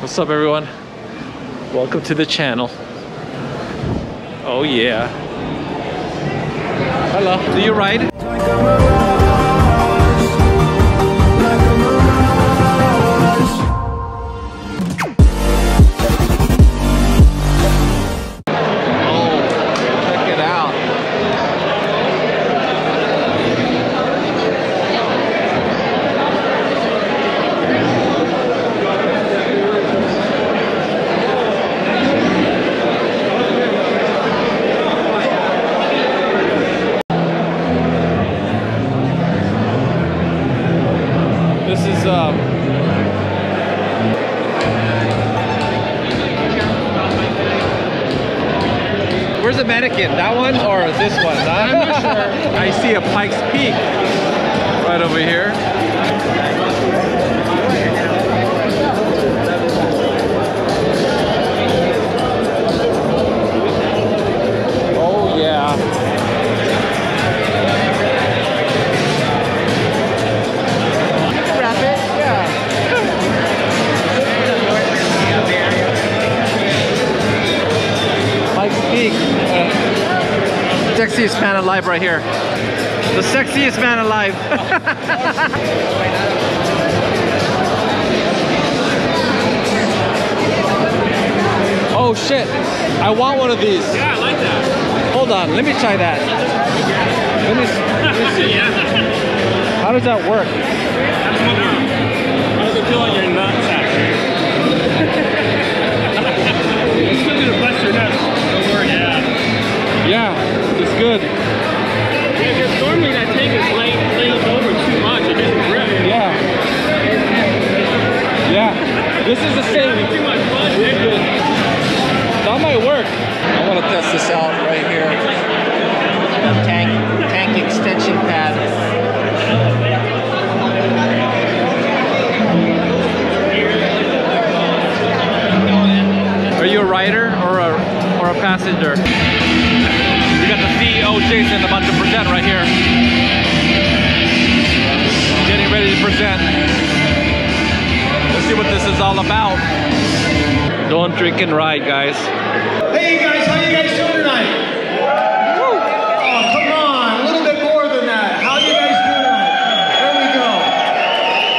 What's up, everyone? Welcome to the channel. Oh yeah. Hello. Do you ride? Where's the mannequin? That one or this one? I'm not sure. I see a Pikes Peak right over here. Oh yeah. Wrap it? Yeah. Pikes Peak. Sexiest man alive right here. The sexiest man alive. Oh shit. I want one of these. Yeah, I like that. Hold on, let me try that. Let me see. Yeah. How does that work? How does it feel on your nutsack? It's still gonna bust your nuts. Don't worry, Yeah, it's good. Yeah, because normally that tank is lays over too much. It doesn't grip. Yeah. Yeah. This is the same. Too much fun, dude. That might work. I want to test this out right here. Tank extension pad. Are you a rider or a passenger? We got the CEO Jason about to present right here. Getting ready to present. Let's see what this is all about. Don't drink and ride, guys. Hey guys, how you guys doing tonight? Woo. Oh, come on, a little bit more than that. How you guys doing tonight? There we go.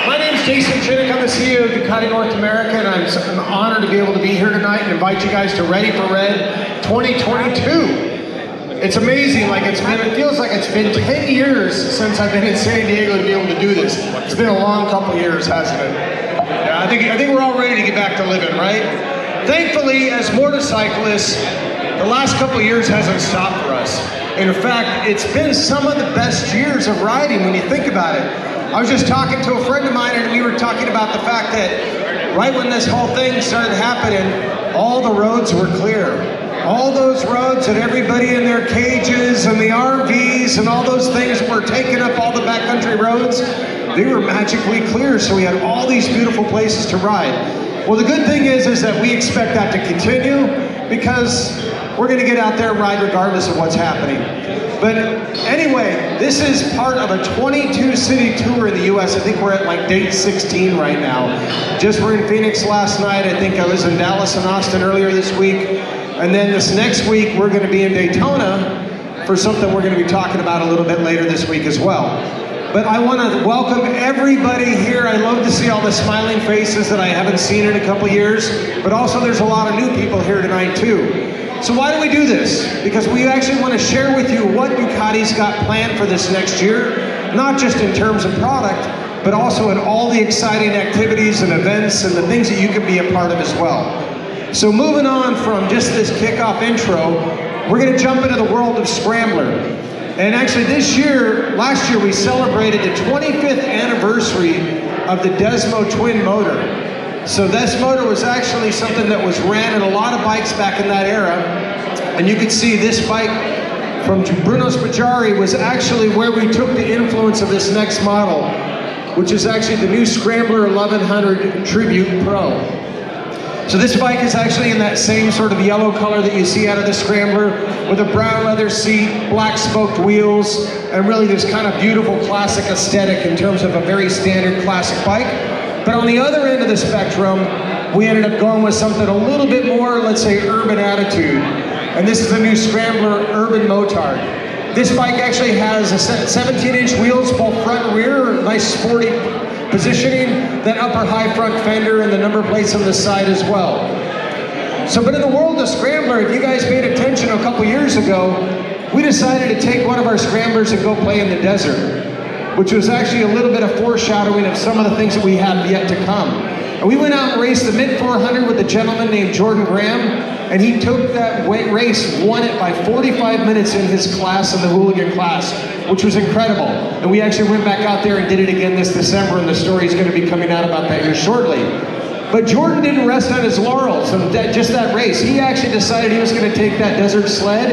My name's Jason Chinnock. I'm the CEO of Ducati North America, and I'm honored to be able to be here tonight and invite you guys to Ready for Red 2022. It's amazing, it feels like it's been 10 years since I've been in San Diego to be able to do this. It's been a long couple years, hasn't it? Yeah, I think we're all ready to get back to living, right? Thankfully, as motorcyclists, the last couple of years hasn't stopped for us. In fact, it's been some of the best years of riding when you think about it. I was just talking to a friend of mine and we were talking about the fact that right when this whole thing started happening, all the roads were clear. All those roads and everybody in their cages and the RVs and all those things that were taking up all the backcountry roads, they were magically clear, so we had all these beautiful places to ride. Well, the good thing is that we expect that to continue because we're going to get out there and ride regardless of what's happening. But anyway, this is part of a 22-city tour in the U.S. I think we're at like date 16 right now. Just were in Phoenix last night. I think I was in Dallas and Austin earlier this week. And then this next week, we're going to be in Daytona for something we're going to be talking about a little bit later this week as well. But I want to welcome everybody here. I love to see all the smiling faces that I haven't seen in a couple years. But also there's a lot of new people here tonight too. So why do we do this? Because we actually want to share with you what Ducati's got planned for this next year. Not just in terms of product, but also in all the exciting activities and events and the things that you can be a part of as well. So moving on from just this kickoff intro, we're going to jump into the world of Scrambler. And actually last year we celebrated the 25th anniversary of the Desmo twin motor. So this motor was actually something that was ran in a lot of bikes back in that era. And you can see this bike from Bruno Spaggiari was actually where we took the influence of this next model, which is actually the new Scrambler 1100 Tribute Pro. So this bike is actually in that same sort of yellow color that you see out of the Scrambler, with a brown leather seat, black spoked wheels, and really this kind of beautiful classic aesthetic in terms of a very standard classic bike. But on the other end of the spectrum, we ended up going with something a little bit more, let's say, urban attitude. And this is the new Scrambler Urban Motard. This bike actually has a 17-inch wheels, both front and rear, nice sporty positioning, that upper high front fender, and the number plates on the side as well. So, but in the world of Scrambler, if you guys paid attention a couple years ago, we decided to take one of our Scramblers and go play in the desert, which was actually a little bit of foreshadowing of some of the things that we have yet to come. And we went out and raced the Mid 400 with a gentleman named Jordan Graham, and he took that race, won it by 45 minutes in his class, in the hooligan class, which was incredible. And we actually went back out there and did it again this December, and the story is going to be coming out about that here shortly. But Jordan didn't rest on his laurels of just that race. He actually decided he was going to take that desert sled,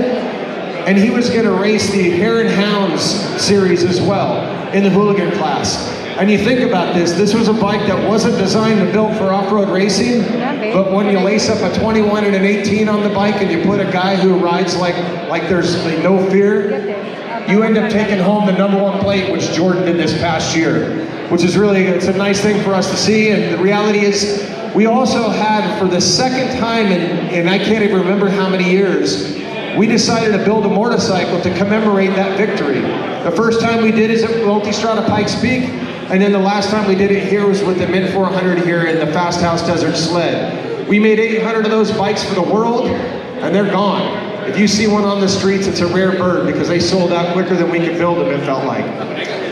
and he was going to race the Hare and Hounds series as well in the hooligan class. And you think about this, this was a bike that wasn't designed to build for off-road racing, but when you lace up a 21 and an 18 on the bike and you put a guy who rides like there's no fear, you end up taking home the #1 plate, which Jordan did this past year, which is really, it's a nice thing for us to see. And the reality is, we also had, for the second time in I can't even remember how many years, we decided to build a motorcycle to commemorate that victory. The first time we did is at Multistrada Pikes Peak, and then the last time we did it here was with the Mid 400 here in the Fast House Desert Sled. We made 800 of those bikes for the world, and they're gone. If you see one on the streets, it's a rare bird because they sold out quicker than we could build them, it felt like.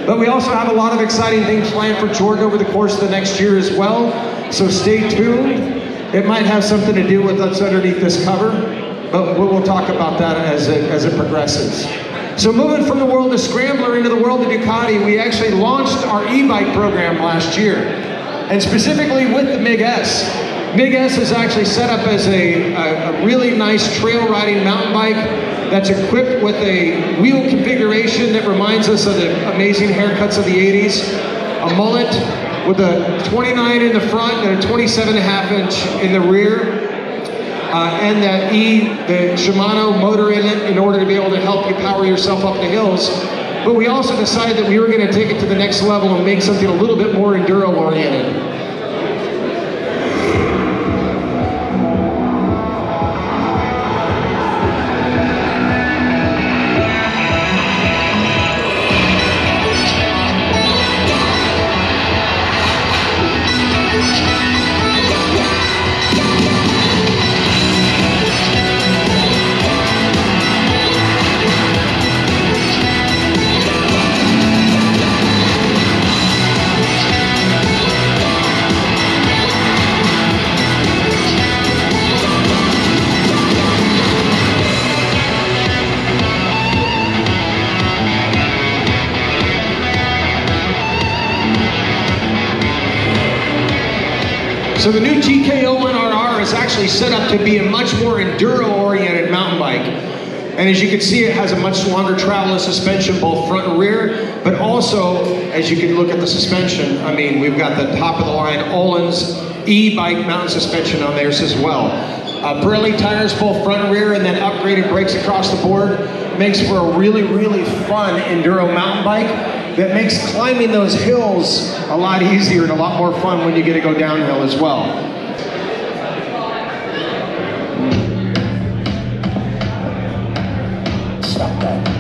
But we also have a lot of exciting things planned for Jordan over the course of the next year as well, so stay tuned. It might have something to do with what's underneath this cover, but we'll talk about that as it progresses. So moving from the world of Scrambler into the world of Ducati, we actually launched our e-bike program last year, and specifically with the MiG-S. MiG-S is actually set up as a really nice trail riding mountain bike that's equipped with a wheel configuration that reminds us of the amazing haircuts of the 80s, a mullet with a 29 in the front and a 27.5 inch in the rear, and that the Shimano motor in it in order to be able to help you power yourself up the hills. But we also decided that we were going to take it to the next level and make something a little bit more enduro oriented. So the new TK01RR is actually set up to be a much more enduro-oriented mountain bike. And as you can see, it has a much longer travel suspension, both front and rear, but also, as you can look at the suspension, I mean, we've got the top-of-the-line Öhlins e-bike mountain suspension on theirs as well. Pirelli tires, both front and rear, and then upgraded brakes across the board. Makes for a really, really fun enduro mountain bike that makes climbing those hills a lot easier and a lot more fun when you get to go downhill as well. Stop that.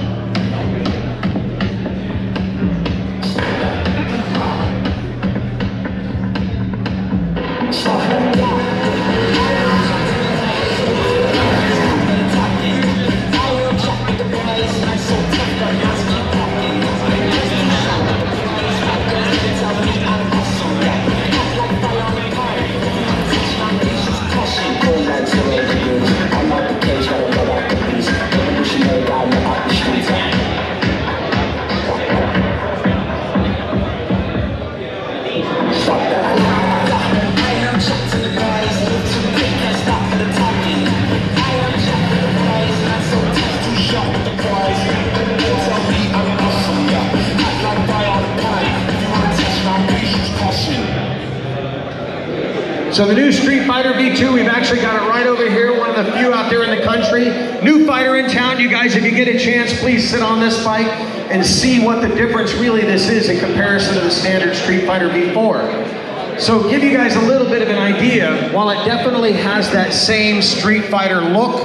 So the new Streetfighter V2, we've actually got it right over here, one of the few out there in the country. New fighter in town, you guys, if you get a chance, please sit on this bike and see what the difference really this is in comparison to the standard Streetfighter V4. So give you guys a little bit of an idea, while it definitely has that same Street Fighter look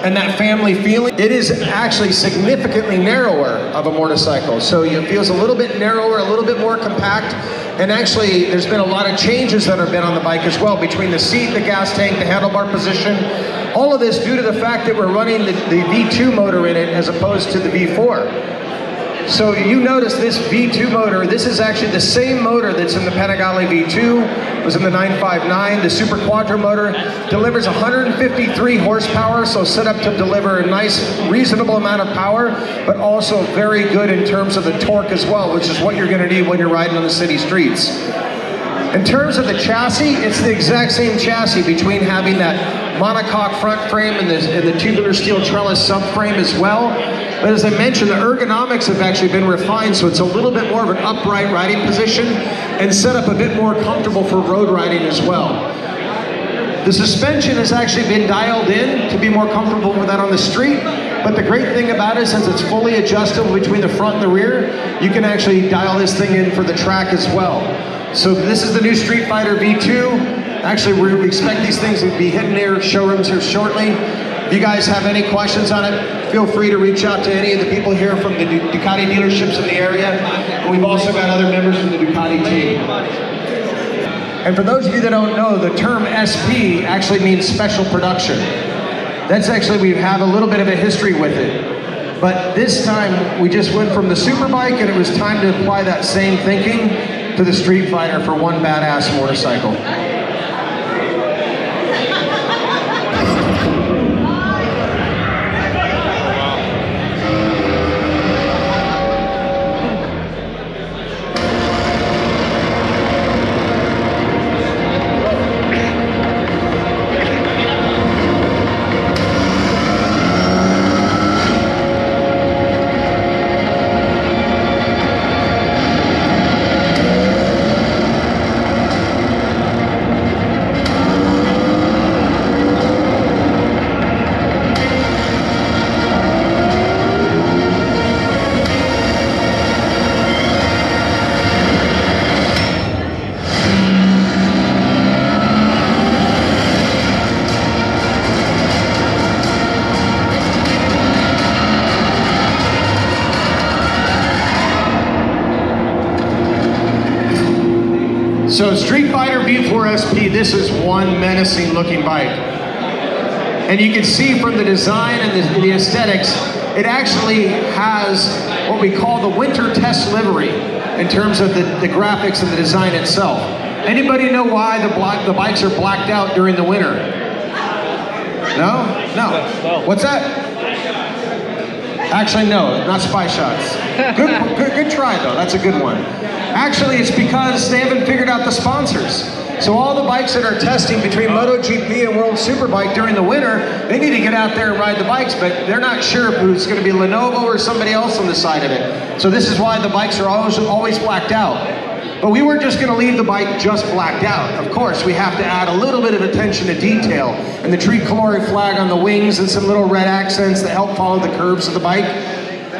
and that family feeling, it is actually significantly narrower of a motorcycle. So it feels a little bit narrower, a little bit more compact, and actually there's been a lot of changes that have been on the bike as well, between the seat, the gas tank, the handlebar position. All of this due to the fact that we're running the V2 motor in it as opposed to the V4. So you notice this V2 motor, this is actually the same motor that's in the Panigale V2, was in the 959. The Super Quattro motor delivers 153 horsepower, so set up to deliver a nice, reasonable amount of power, but also very good in terms of the torque as well, which is what you're gonna need when you're riding on the city streets. In terms of the chassis, it's the exact same chassis between having that monocoque front frame and the tubular steel trellis subframe as well. But as I mentioned, the ergonomics have actually been refined, so it's a little bit more of an upright riding position and set up a bit more comfortable for road riding as well. The suspension has actually been dialed in to be more comfortable with that on the street, but the great thing about it, since it's fully adjustable between the front and the rear, you can actually dial this thing in for the track as well. So this is the new Street Fighter V2. Actually, we expect these things to be hitting their showrooms here shortly. If you guys have any questions on it, feel free to reach out to any of the people here from the Ducati dealerships in the area. And we've also got other members from the Ducati team. And for those of you that don't know, the term SP actually means special production. That's actually, we have a little bit of a history with it. But this time, we just went from the Superbike, and it was time to apply that same thinking to the Street Fighter for one badass motorcycle. So Street Fighter V4 SP, this is one menacing looking bike. And you can see from the design and the aesthetics, it actually has what we call the winter test livery in terms of the graphics and the design itself. Anybody know why the bikes are blacked out during the winter? No? No. What's that? Actually, no, not spy shots. Good try though, that's a good one. Actually, it's because they haven't figured out the sponsors. So all the bikes that are testing between MotoGP and World Superbike during the winter, they need to get out there and ride the bikes, but they're not sure if it's going to be Lenovo or somebody else on the side of it. So this is why the bikes are always blacked out. But we weren't just going to leave the bike just blacked out. Of course, we have to add a little bit of attention to detail, and the tricolore flag on the wings and some little red accents that help follow the curves of the bike.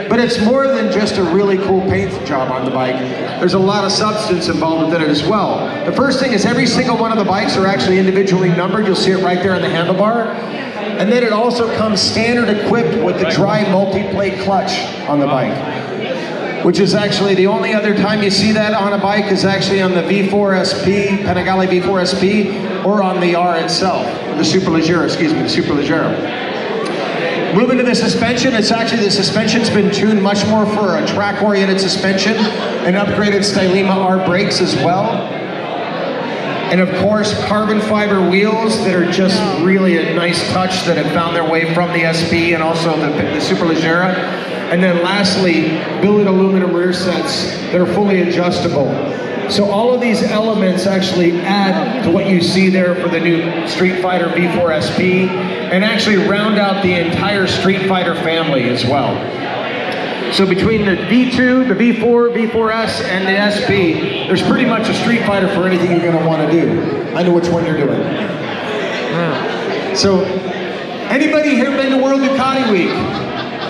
But it's more than just a really cool paint job on the bike. There's a lot of substance involved with it as well. The first thing is every single one of the bikes are actually individually numbered. You'll see it right there on the handlebar. And then it also comes standard equipped with the dry multi-plate clutch on the bike, which is actually the only other time you see that on a bike is actually on the V4 SP, Panigale V4 SP, or on the R itself, the Superleggera, excuse me, the Superleggera. Moving to the suspension, it's actually, the suspension's been tuned much more for a track-oriented suspension and upgraded Stylema R brakes as well. And of course, carbon fiber wheels that are just really a nice touch that have found their way from the SP and also the Superleggera. And then lastly, billet aluminum rear sets that are fully adjustable. So all of these elements actually add to what you see there for the new Street Fighter V4 SP and actually round out the entire Street Fighter family as well. So between the V2, the V4, V4S, and the SP, there's pretty much a Street Fighter for anything you're going to want to do. I know which one you're doing. So, anybody here been to World Ducati Week?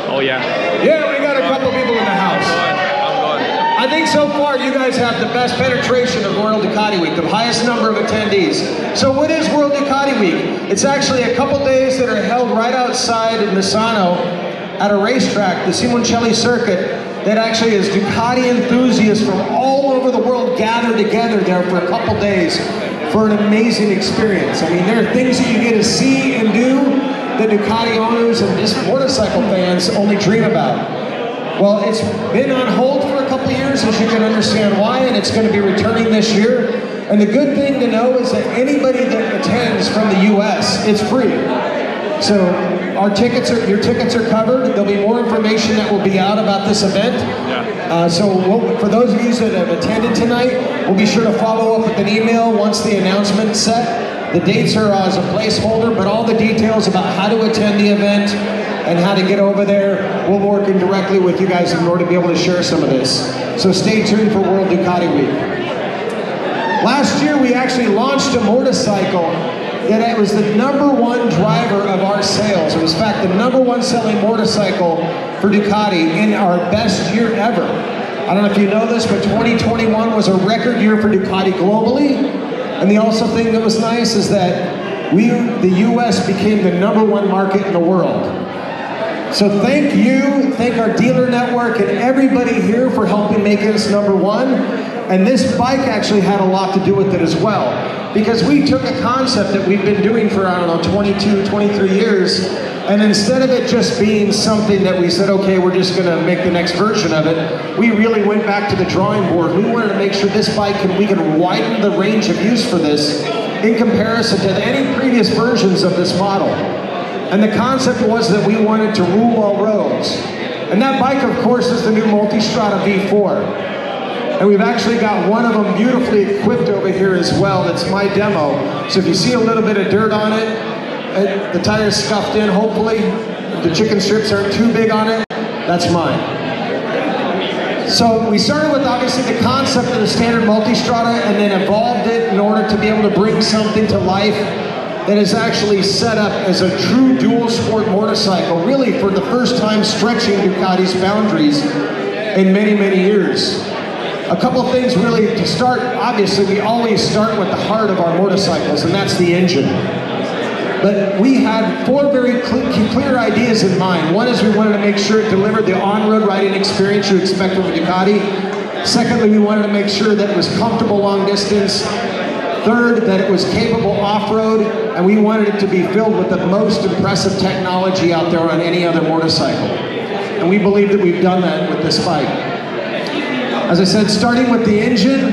Oh yeah. Yeah, we got a couple people in the house. I'm going. I I think so far you guys have the best penetration of World Ducati Week, the highest number of attendees. So what is World Ducati Week? It's actually a couple days that are held right outside in Misano at a racetrack, the Simoncelli circuit, that actually is Ducati enthusiasts from all over the world gather together there for a couple days for an amazing experience. I mean, there are things that you get to see and do that Ducati owners and just motorcycle fans only dream about. Well, it's been on hold for a couple years, as you can understand why, and it's going to be returning this year. And the good thing to know is that anybody that attends from the US, it's free. So your tickets are covered. There'll be more information that will be out about this event. For those of you that have attended tonight, we'll be sure to follow up with an email once the announcement's set. The dates are as a placeholder, but all the details about how to attend the event and how to get over there, we're working directly with you guys in order to be able to share some of this. So stay tuned for World Ducati Week. Last year, we actually launched a motorcycle that it was the #1 driver of our sales. It was, in fact, the #1 selling motorcycle for Ducati in our best year ever. I don't know if you know this, but 2021 was a record year for Ducati globally. And the also thing that was nice is that the US became the #1 market in the world. So thank you, thank our dealer network and everybody here for helping make us #1. And this bike actually had a lot to do with it as well. Because we took a concept that we've been doing for, I don't know, 22, 23 years, and instead of it just being something that we said, okay, we're just gonna make the next version of it, we really went back to the drawing board. We wanted to make sure this bike, we can widen the range of use for this in comparison to any previous versions of this model. And the concept was that we wanted to rule all roads. And that bike, of course, is the new Multistrada V4. And we've actually got one of them beautifully equipped over here as well. It's my demo. So if you see a little bit of dirt on it, the tire's scuffed in, hopefully. The chicken strips aren't too big on it, that's mine. So we started with obviously the concept of the standard Multistrada and then evolved it in order to be able to bring something to life that is actually set up as a true dual sport motorcycle, really for the first time stretching Ducati's boundaries in many, many years. A couple of things really to start. Obviously, we always start with the heart of our motorcycles, and that's the engine. But we had 4 very clear ideas in mind. One is we wanted to make sure it delivered the on-road riding experience you expect from a Ducati. Secondly, we wanted to make sure that it was comfortable long distance. Third, that it was capable off-road, and we wanted it to be filled with the most impressive technology out there on any other motorcycle. And we believe that we've done that with this bike. As I said, starting with the engine,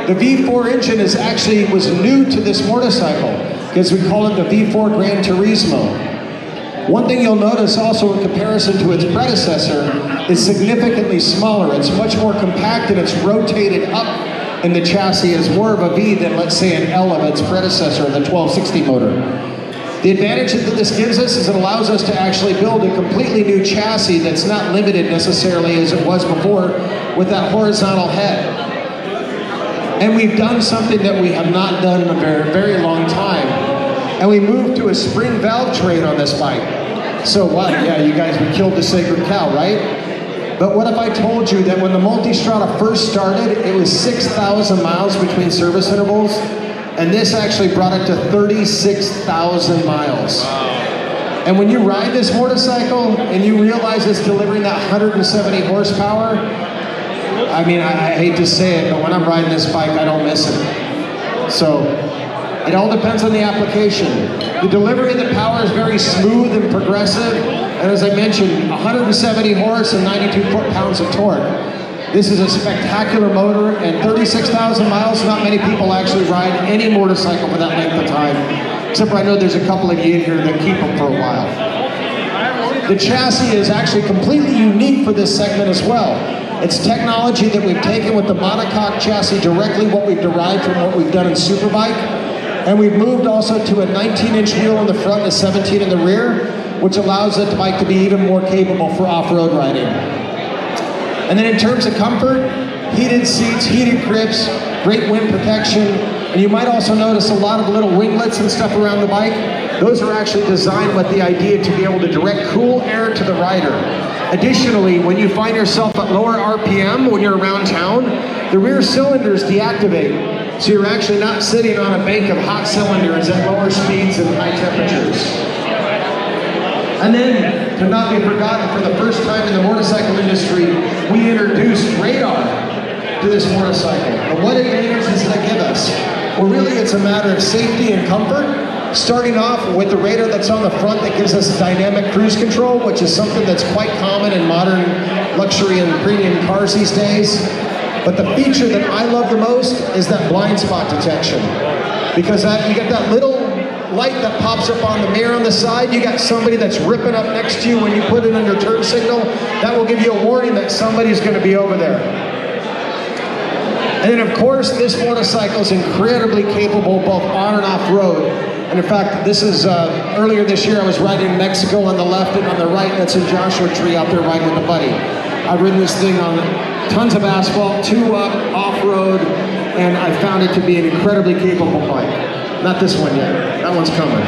the V4 engine was new to this motorcycle, because we call it the V4 Gran Turismo. One thing you'll notice also in comparison to its predecessor is significantly smaller. It's much more compact and it's rotated up in the chassis as more of a V than, let's say, an L of its predecessor, the 1260 motor. The advantage that this gives us is it allows us to actually build a completely new chassis that's not limited necessarily as it was before with that horizontal head. And we've done something that we have not done in a very, very long time. And we moved to a spring valve train on this bike. So what? Yeah, you guys, we killed the sacred cow, right? But what if I told you that when the Multistrada first started, it was 6,000 miles between service intervals, and this actually brought it to 36,000 miles. And when you ride this motorcycle and you realize it's delivering that 170 horsepower, I mean, I hate to say it, but when I'm riding this bike, I don't miss it. So, it all depends on the application. The delivery of the power is very smooth and progressive, and as I mentioned, 170 horse and 92 foot-pounds of torque. This is a spectacular motor, and 36,000 miles, not many people actually ride any motorcycle for that length of time, except for I know there's a couple of you in here that keep them for a while. The chassis is actually completely unique for this segment as well. It's technology that we've taken with the monocoque chassis directly, what we've derived from what we've done in Superbike, and we've moved also to a 19-inch wheel in the front and a 17 in the rear, which allows the bike to be even more capable for off-road riding. And then in terms of comfort, heated seats, heated grips, great wind protection, And you might also notice a lot of little winglets and stuff around the bike. Those are actually designed with the idea to be able to direct cool air to the rider. Additionally, when you find yourself at lower RPM when you're around town, the rear cylinders deactivate. So you're actually not sitting on a bank of hot cylinders at lower speeds and high temperatures. And then, to not be forgotten, for the first time in the motorcycle industry, we introduced radar to this motorcycle. And what advantage does that give us? Well, really, it's a matter of safety and comfort. Starting off with the radar that's on the front that gives us dynamic cruise control, which is something that's quite common in modern luxury and premium cars these days. But the feature that I love the most is that blind spot detection. Because you get that little light that pops up on the mirror on the side, you got somebody that's ripping up next to you when you put it on your turn signal, that will give you a warning that somebody's going to be over there. And then of course, this motorcycle is incredibly capable both on and off road. And in fact, this is earlier this year I was riding in Mexico on the left, and on the right, that's in Joshua Tree out there riding with a buddy. I've ridden this thing on tons of asphalt, 2-up, off-road, and I found it to be an incredibly capable bike. Not this one yet, that one's coming.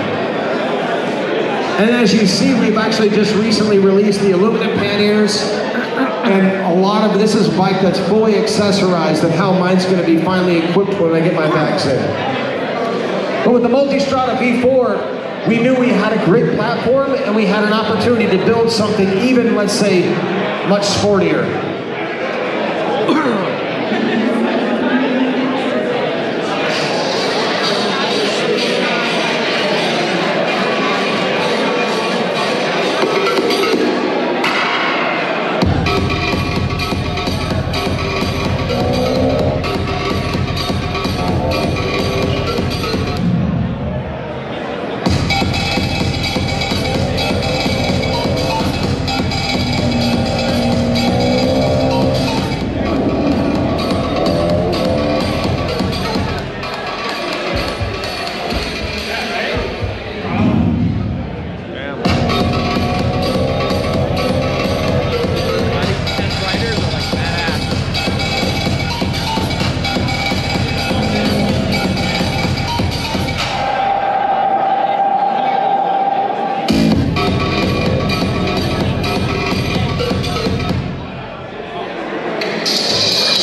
And as you see, we've actually just recently released the aluminum panniers, and a lot of this is a bike that's fully accessorized, and how mine's going to be finally equipped when I get my bags in. But with the Multistrada V4, we knew we had a great platform and we had an opportunity to build something even, let's say, much sportier.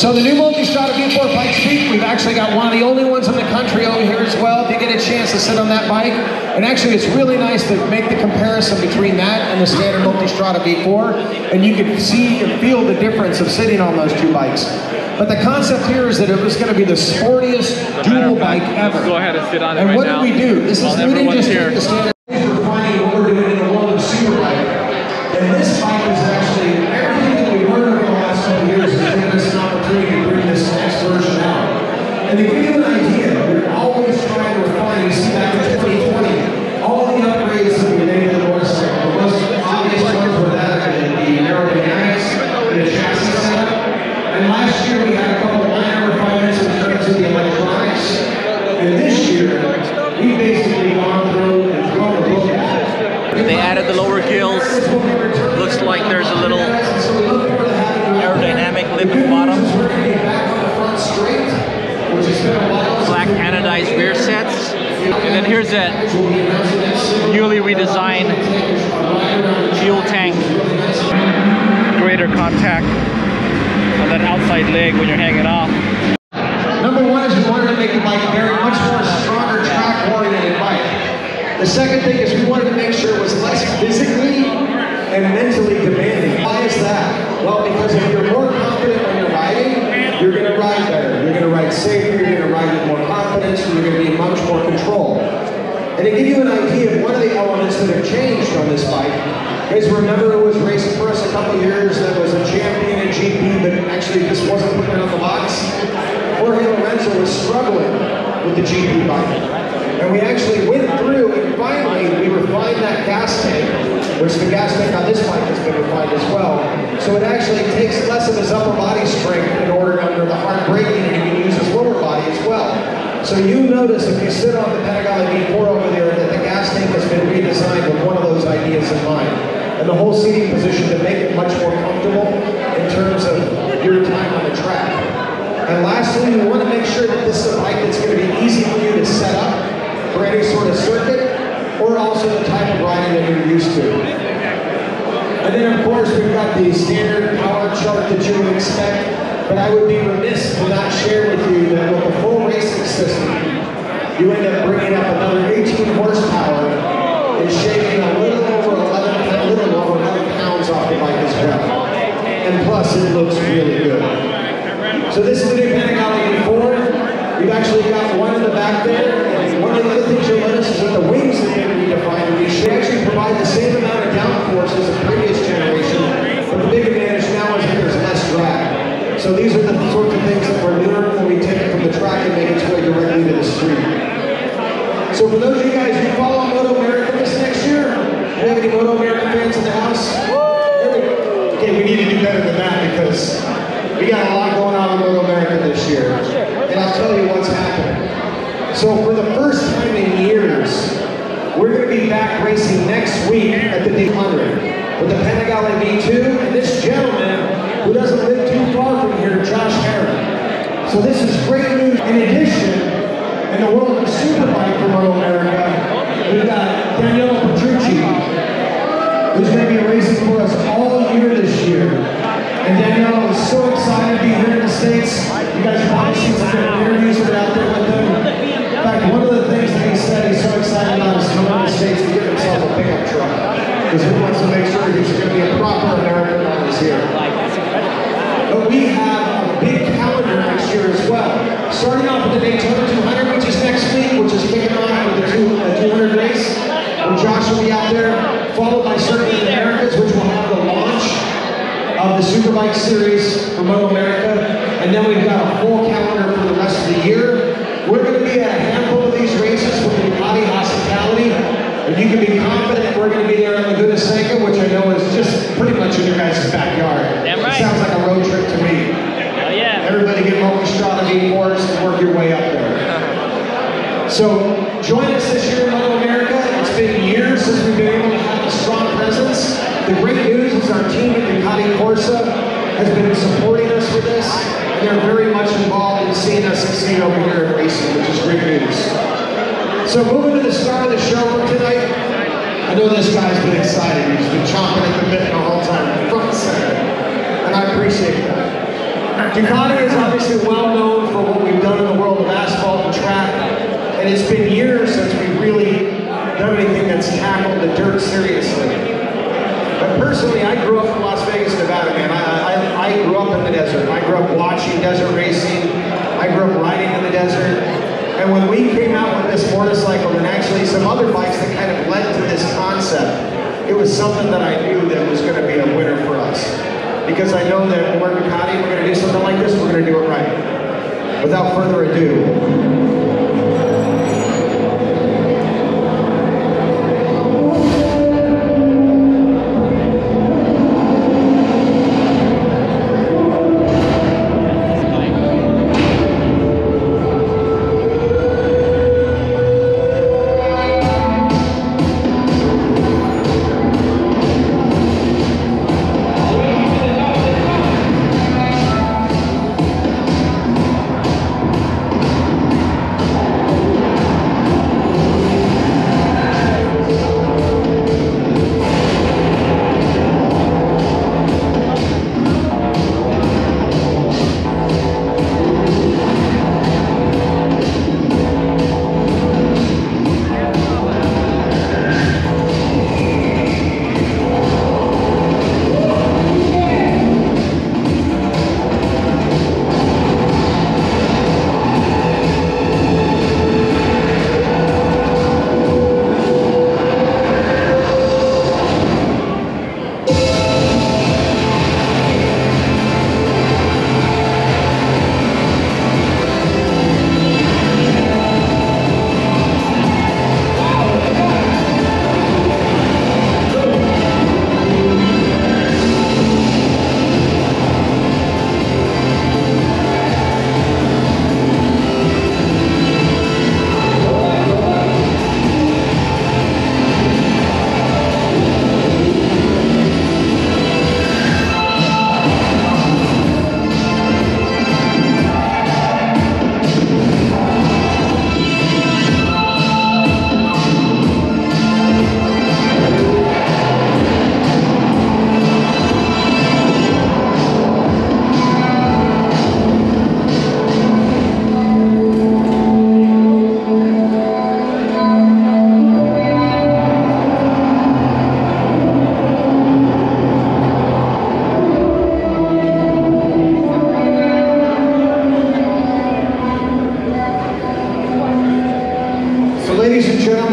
So the new Multistrada V4 Pikes Peak, we've actually got one of the only ones in the country over here as well. If you get a chance to sit on that bike, and actually it's really nice to make the comparison between that and the standard Multistrada V4, and you can see and feel the difference of sitting on those two bikes. But the concept here is that it was going to be the sportiest dual bike ever. Let's go ahead and sit on it and right what now. did we do? This is we didn't just take the standard. We're finding what we're doing in the world of superbike, and this bike is actually everything that we've learned over the last couple of years has given us an opportunity to bring this next version out. And to give you an idea, we're always trying to refine. You see back in 2020, all the upgrades that we made to the motorcycle, the most obvious ones were that and the aerodynamics and the chassis setup. And last year we had a couple of minor refinements in terms of the electronics. And this year, we basically gone through and thrown the book at it. They added the lower gills. Looks like there's a little aerodynamic lip at the bottom. Black anodized rear sets. And then here's that newly redesigned fuel tank. Greater contact on that outside leg when you're hanging off. Number one is we wanted to make the bike very much more stronger track-oriented bike. The second thing is we wanted to make sure it was less physically and mentally demanding. Why is that? Well, because if you're more confident when you're riding, you're going to ride better. You're going to ride safer, you're going to ride with more confidence, and you're going to be in much more control. And to give you an idea of one of the elements that have changed on this bike, guys remember who was racing for us a couple years that was a champion in GP, but actually just wasn't putting it on the box? Jorge Lorenzo was struggling with the GP bike. And we actually went through and finally we refined that gas tank, which the gas tank on this bike has been refined as well. So it actually takes less of his upper body strength in order under the hard braking, and you can use his lower body as well. So you notice if you sit on the Panigale V4 over there that the gas tank has been redesigned with one of those ideas in mind. And the whole seating position to make it much more comfortable in terms of your time on the track. And lastly, we want to make sure that this is a bike that's going to be easy for you to set up for any sort of circuit, or also the type of riding that you're used to. And then of course we've got the standard power chart that you would expect, but I would be remiss to not share with you that with the full racing system, you end up bringing up another 18 horsepower and shaving a little over 11 pounds off the bike as well. And plus it looks really good. So this is the new Panigale V4. We've actually got one in the back there. And one of the other things you'll notice is that the wings have been redefined. We should actually provide the same amount of downforce as the previous generation, but the big advantage now is that there's less drag. So these are the sorts of things that we're doing when we take it from the track and make its way directly to the street. So for those of you guys who follow Moto America this next year, do you have any Moto America fans in the house? Okay, we need to do better than that because we got a lot going on in Moto America this year. And I'll tell you what's happening. So for the first time in years, we're going to be back racing next week at the D100 with the Panigale V2 and this gentleman who doesn't live too far from here, Josh Herron. So this is great news. In addition, in the world of Superbike for Moto America, we've got Daniele Petrucci, who's going to be racing for us all year this year. And Danielle is so excited to be here in the States. You guys have probably seen some interviews that are out there with him. In fact, one of the things that he said he's so excited about is coming to the States to get himself a pickup truck. Because he wants to make sure he's going to be a proper American while he's here. But we have a big calendar next year as well. Starting off with the Daytona 200, which is next week, which is kicking off with the 200 race, where Josh will be out there, followed by Circuit of the Americas, which will have the launch of the Superbike series for Moto America, and then we've got a full calendar for the rest of the year. We're going to be at a handful of these races with Ducati hospitality, and you can be confident we're going to be there in Laguna Seca, which I know is just pretty much in your guys' backyard. Damn right. It sounds like a road trip to me. Oh yeah. Everybody get Multistrada V4s and work your way up there. So join us this year in Moto America. It's been years since we've been able to have a strong presence. The great news is our team at Ducati Corsa has been supporting us with this, and they're very much involved in seeing us succeed over here at racing, which is great news. So moving to the start of the show tonight, I know this guy's been excited. He's been chomping at the bit the whole time, front and center, and I appreciate that. Ducati is obviously well known for what we've done in the world of asphalt and track, and it's been years since we've really done anything that's tackled the dirt seriously. But personally, I grew up in Las Vegas, Nevada, man. I grew up in the desert. I grew up watching desert racing. I grew up riding in the desert. And when we came out with this motorcycle and actually some other bikes that kind of led to this concept, it was something that I knew that was going to be a winner for us. Because I know that when we're Ducati, we're going to do something like this, we're going to do it right. Without further ado,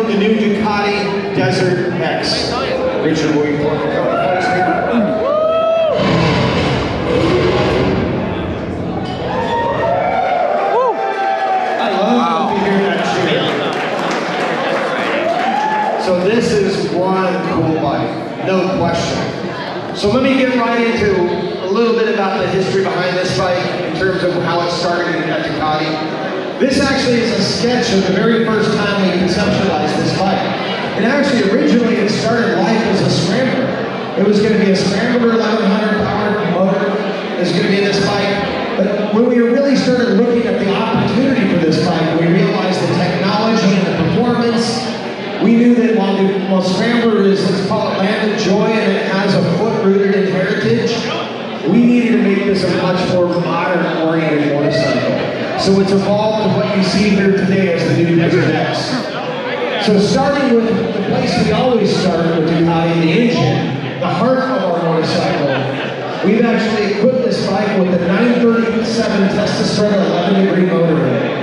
with the new Ducati Desert X. Richard, will you pour a couple of folks here? So this is one cool bike, no question. So let me get right into a little bit about the history behind this bike in terms of how it started at Ducati. This actually is a sketch of the very first time we conceptualized this bike. And actually originally it started life as a scrambler. It was going to be a scrambler 1100 powered motor. It was going to be in this bike. But when we really started looking at the opportunity for this bike, we realized the technology and the performance. We knew that while Scrambler is, let's call it land of joy, and it has a foot rooted in heritage, we needed to make this a much more modern oriented motorcycle. So it's evolved to what you see here today as the new Desert X. So starting with the place we always start with Ducati, the engine, the heart of our motorcycle, we've actually equipped this bike with a 937 Multistrada 11-degree motor in it.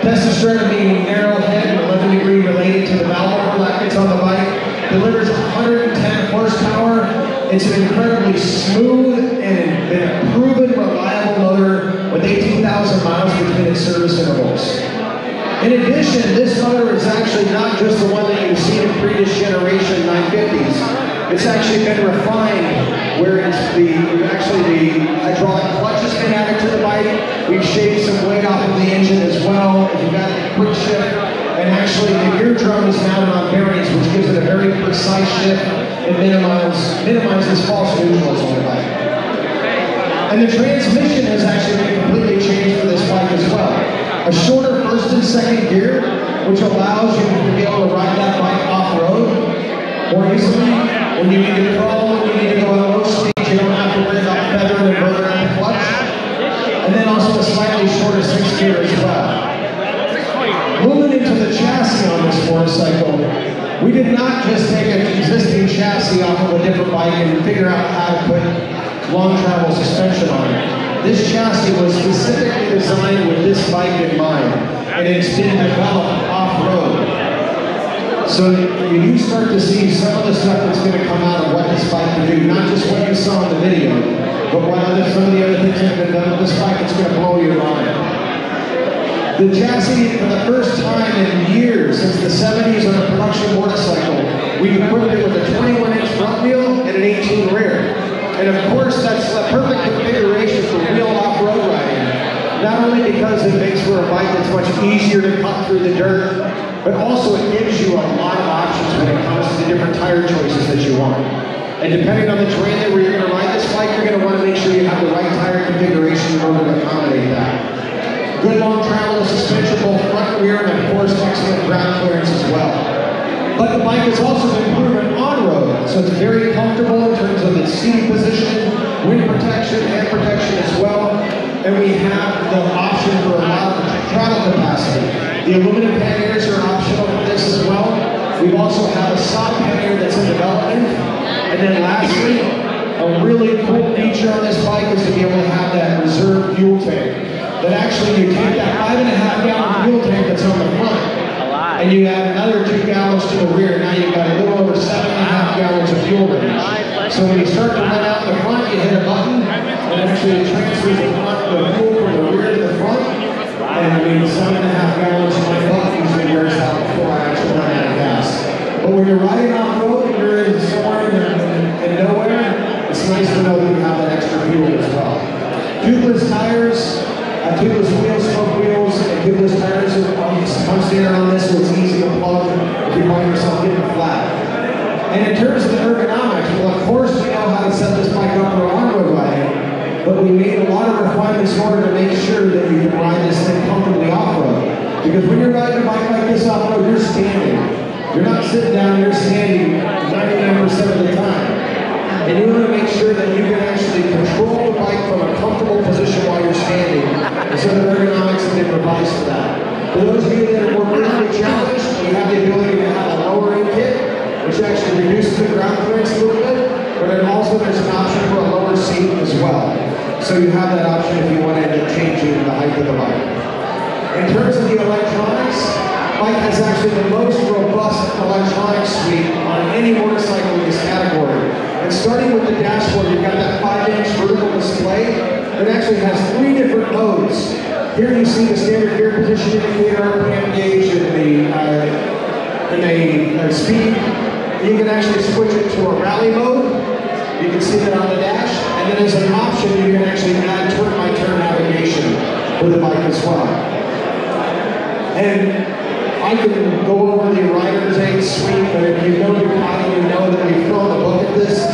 Multistrada meaning narrow head and 11 degree related to the valve brackets on the bike, delivers 110 horsepower. It's an incredibly smooth and been a proven reliable motor with 18,000 miles between its service intervals. In addition, this motor is actually not just the one that you've seen in previous generation 950s. It's actually been refined where it's the hydraulic clutch has been added to the bike. We've shaved some weight off of the engine as well. If you've got a quick shift, and actually the gear drum is mounted on bearings, which gives it a very precise shift and minimizes false neutrals on the bike. And the transmission has actually been completely changed for this bike as well. A shorter first and second gear, which allows you to be able to ride that bike off-road more easily. When you need to crawl, when you need to go at low speed, you don't have to worry about feathering and burning on the clutch. And then also a slightly shorter sixth gear as well. Moving into the chassis on this motorcycle, we did not just take an existing chassis off of a different bike and figure out how to put long travel suspension on it. This chassis was specifically designed with this bike in mind, and it's been developed off-road. So you start to see some of the stuff that's going to come out of what this bike can do, not just what you saw in the video, but some of the other things that have been done with this bike, it's going to blow your mind. The chassis, for the first time in years, since the 70s on a production motorcycle, we've equipped it with a 21-inch front wheel and an 18 rear. And of course, that's a perfect configuration for real off-road riding. Not only because it makes for a bike that's much easier to cut through the dirt, but also it gives you a lot of options when it comes to the different tire choices that you want. And depending on the terrain that you're going to ride this bike, you're going to want to make sure you have the right tire configuration in order to accommodate that. Good long travel suspension, both front and rear, and of course excellent ground clearance as well. But the bike has also been proven on-road, so it's very comfortable in terms of its seating position, wind protection, air protection as well. And we have the option for a lot of travel capacity. The aluminum panniers are optional for this as well. We also have a soft pannier that's in development. And then lastly, a really cool feature on this bike is to be able to have that reserve fuel tank. That actually you take that 5.5 gallon fuel tank that's on the front, and you add another 2 gallons to the rear. Now you've got a little over 7.5 gallons of fuel range. So when you start to run out in the front, you hit a button, and actually it transfers the fuel from the rear to the front. And I mean, 7.5 gallons of my buck usually wears out before I actually run out of gas. But when you're riding off-road and you're in somewhere in nowhere, it's nice to know that you have that extra fuel as well. Tubeless tires, tubeless wheels, spoke wheels, and tubeless tires come standard on this, so it's easy to plug if you find yourself getting flat. And in terms of the ergonomics, well, of course we know how to set this bike up for on-road riding, but we made a lot of refinements in order to make sure that you can ride this thing comfortably off-road. Because when you're riding a bike like this off-road, you're standing. You're not sitting down, you're standing 99% of the time. And you want to make sure that you can actually control the bike from a comfortable position while you're standing. And so the ergonomics have been revised for that. For those of you that are more physically challenged, you have the ability to have a lowering kit, which actually reduces the ground clearance a little bit, but then also there's an option for a lower seat as well. So you have that option if you want to end up changing the height of the bike. In terms of the electronics, bike has actually the most robust electronic suite on any motorcycle in this category. And starting with the dashboard, you've got that 5-inch vertical display that actually has 3 different modes. Here you see the standard gear position indicator, RPM gauge, and the speed. You can actually switch it to a rally mode. You can see that on the dash. And then as an option, you can actually add turn-by-turn navigation for the bike as well. And I can go over the Rider's Aid suite, but if you know Ducati, you know that we've thrown a book at this.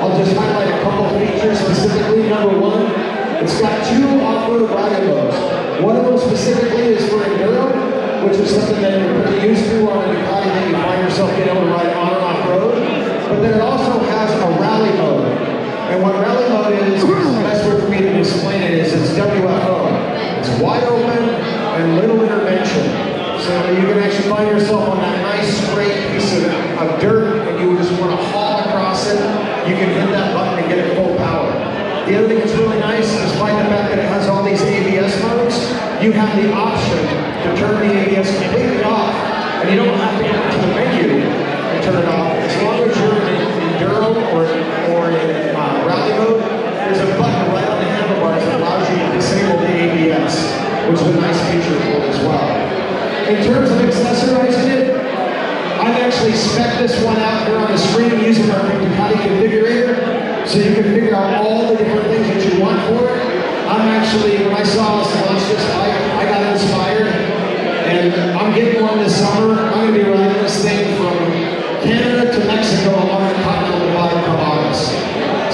I'll just highlight a couple features specifically. Number 1, it's got 2 off-road rider modes. One of them specifically is for enduro, which is something that you're pretty used to on a Ducati that you find yourself being able to ride on and off-road. But then it also has a rally mode. And what rally mode is, the best way for me to explain it is it's WFO. It's wide open and little intervention. So you can actually find yourself on that nice straight piece of dirt and you just want to haul across it, you can hit that button and get it full power. The other thing that's really nice, despite the fact that it has all these ABS modes, you have the option to turn the ABS completely off. And you don't have to get to the menu and turn it off. As long as you're in enduro or in rally mode, there's a button right on the handlebars that allows you to disable the ABS, which is a nice feature for it as well. In terms of accessorizing it, I've actually spec'd this one out here on the screen using our Ducati configurator, so you can figure out all the different things that you want for it. I'm actually, when I saw us launch this bike, I got inspired, and I'm getting one this summer. I'm going to be riding this thing from Canada to Mexico along the continental divide come August.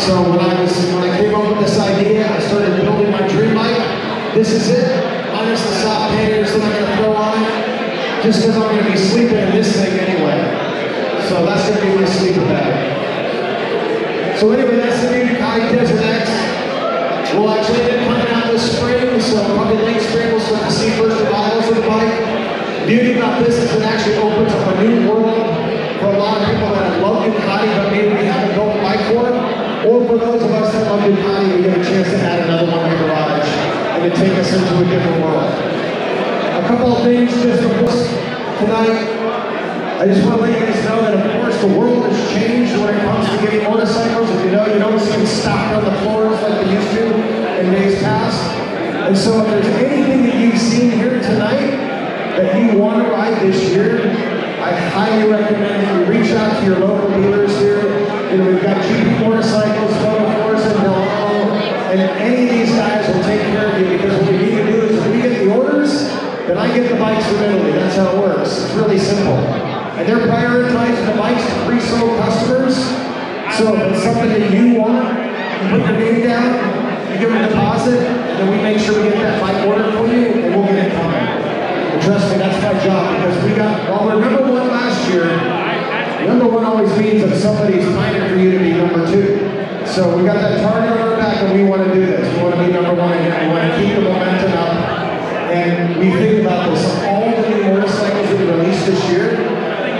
So when I came up with this idea, I started building my dream bike. This is it. Minus the soft hangers that I'm going to throw on it, just because I'm going to be sleeping in this thing anyway. So that's going to be my sleeping bag. So anyway, that's the new Ducati Desert X. We'll actually end up coming out this spring, so probably late spring we'll start to see first arrivals of the bike. The beauty about this is it actually opens up a new world for a lot of people that love Ducati, but maybe we haven't built a bike for it. Or for those of us that love Ducati, we get a chance to add another one in the garage and to take us into a different world. A couple of things just for tonight. I just want to let you guys know that of course the world has changed when it comes to getting motorcycles. If you know, you don't see them stocked on the floors like they used to in days past. And so if there's anything that you've seen here tonight that you want to ride this year, I highly recommend that you reach out to your local dealers here. You know, we've got GP Motorcycles, Photo Force, and Delano, and any of these guys will take care of you, because what we need to do is if we get the orders, then I get the bikes from Italy. That's how it works. It's really simple. And they're prioritizing the bikes to pre-sold customers. So if it's something that you want, you put your name down, you give them a deposit, and then we make sure we get that bike ordered for you, and we'll get it coming. And trust me, that's my job, because we got, well, we're number 1 last year. Number 1 always means that somebody's fighting for you to be number 2. So we got that target on our back, and we want to do this. We want to be number 1 again. We want to keep the momentum up. And we think about this, all the new motorcycles that we released this year.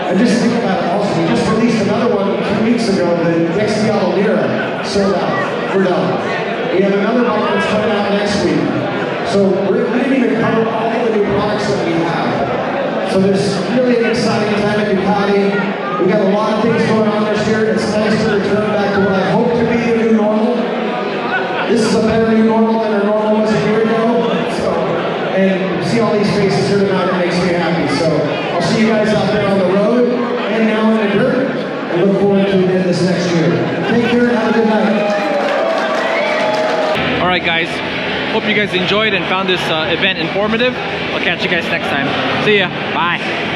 And just think about it also, we just released another one 2 weeks ago, the XDL Lira, sold out, we're done. We have another bike that's coming out next week. So we didn't even cover all the new products that we have. So there's really an exciting time at Ducati. We got a lot of things going on this year. It's nice to return back to what I hope to be the new normal. This is a better new normal than our normal was a year ago. So, and see all these faces here tonight, it makes me happy. So I'll see you guys out there on the road and now in the dirt. I look forward to this next year. Take care and have a good night. All right, guys. Hope you guys enjoyed and found this event informative. I'll catch you guys next time. See ya. Bye.